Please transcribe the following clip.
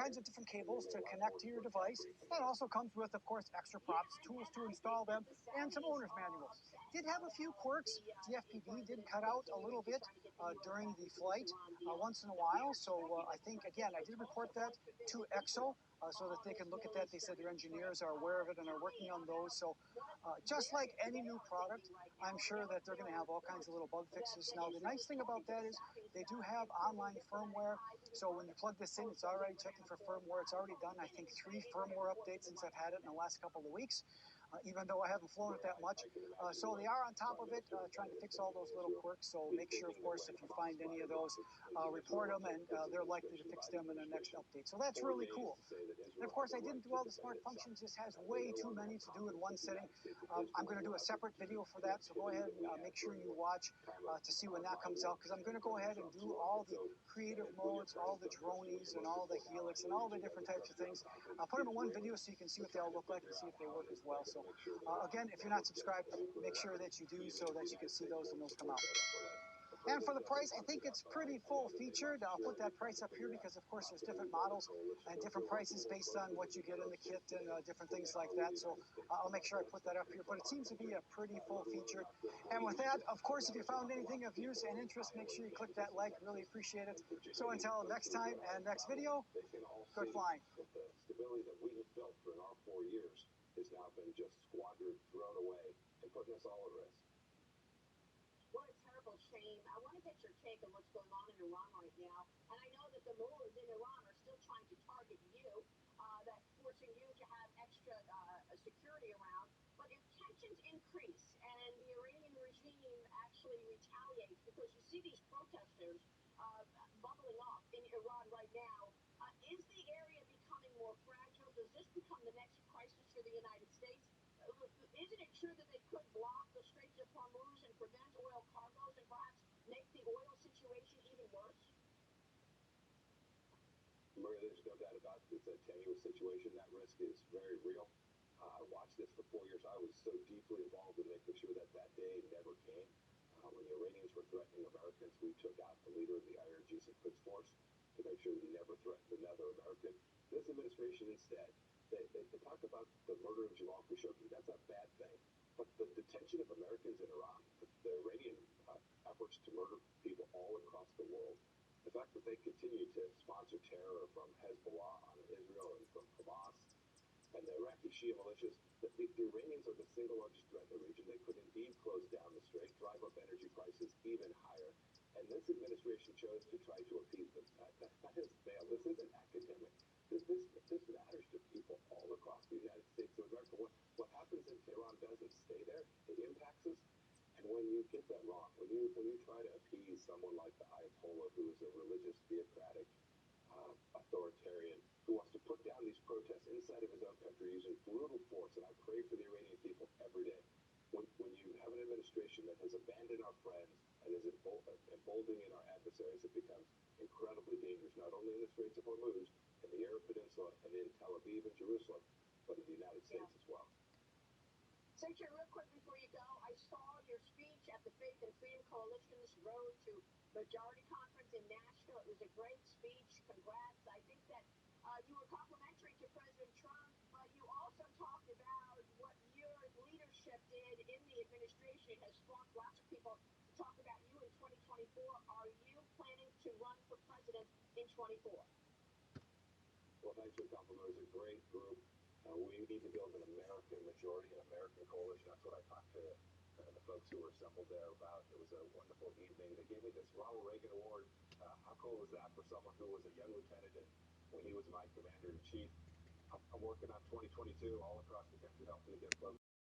kinds of different cables to connect to your device. That also comes with, of course, extra props, tools to install them, and some owner's manuals. Did have a few quirks. The FPV did cut out a little bit during the flight once in a while. So I think, again, I did report that to EXO so that they can look at that. They said their engineers are aware of it and are working on those. So just like any new product, I'm sure that they're going to have all kinds of little bug fixes. Now, the nice thing about that is they do have online firmware. So when you plug this in, it's already checking for firmware. It's already done, I think, 3 firmware updates since I've had it in the last couple of weeks. Even though I haven't flown it that much. So they are on top of it, trying to fix all those little quirks. So make sure, of course, if you find any of those, report them, and they're likely to fix them in the next update. So that's really cool. And of course, I didn't do all the smart functions. This has way too many to do in one sitting. I'm going to do a separate video for that. So go ahead and make sure you watch to see when that comes out, because I'm going to go ahead and do all the creative modes, all the dronies, and all the helix, and all the different types of things. I'll put them in one video so you can see what they all look like and see if they work as well. So again, if you're not subscribed, make sure that you do so that you can see those when those come out. And for the price, I think it's pretty full featured. I'll put that price up here because, of course, there's different models and different prices based on what you get in the kit and different things like that. So I'll make sure I put that up here. But it seems to be a pretty full featured. And with that, of course, if you found anything of use and interest, make sure you click that like. Really appreciate it. So until next time and next video, good flying. The stability that we have built during our 4 years has now been just squandered, thrown away, and putting us all at risk. What a terrible shame. I want to get your take on what's going on in Iran right now. And I know that the mullahs in Iran are still trying to target you, that forcing you to have extra security around. But if tensions increase and the Iranian regime actually retaliates, because you see these protesters bubbling up in Iran right now, is the area becoming more fragile? Does this become the next crisis for the United States? Isn't it true that they could block the Straits of Hormuz and prevent oil cargoes and perhaps make the oil situation even worse? Maria, there's no doubt about it. It's a tenuous situation. That risk is very real. I watched this for 4 years. I was so deeply involved in making sure that that day never came. When the Iranians were threatening Americans, we took out the leader of the IRGC Quds Force to make sure that he never threatened another American. This administration instead, they talk about the murder of Jamal Khashoggi. That's a bad thing. But the detention of Americans in Iran, the Iranian efforts to murder people all across the world, the fact that they continue to sponsor terror from Hezbollah on Israel and from Hamas and the Iraqi Shia militias, the Iranians are the single largest threat in the region. They could indeed close down the strait, drive up energy prices even higher. And this administration chose to try to appease them. That has failed. This isn't academic. This matters to people all across the United States of America. What happens in Tehran doesn't stay there. It impacts us. And when you get that wrong, when you try to appease someone like the Ayatollah, who is a religious, theocratic, authoritarian, who wants to put down these protests inside of his own country using brutal force, and I pray for the Iranian people every day. When you have an administration that has abandoned our friends and is emboldening our adversaries, it becomes incredibly dangerous, not only in the Straits of Hormuz, in the Arab Peninsula, and in Tel Aviv and Jerusalem, but in the United States as well. Senator, real quick before you go, I saw your speech at the Faith and Freedom Coalition's Road to Majority Conference in Nashville. It was a great speech. Congrats. I think that you were complimentary to President Trump, but you also talked about what your leadership did in the administration. It has sparked lots of people to talk about you in 2024. Are you planning to run for president in 24? Well, thanks for the compliment. It was a great group. We need to build an American majority, an American coalition. That's what I talked to the folks who were assembled there about. It was a wonderful evening. They gave me this Ronald Reagan Award. How cool is that for someone who was a young lieutenant and when he was my commander-in-chief? I'm working on 2022 all across the country, helping to get folks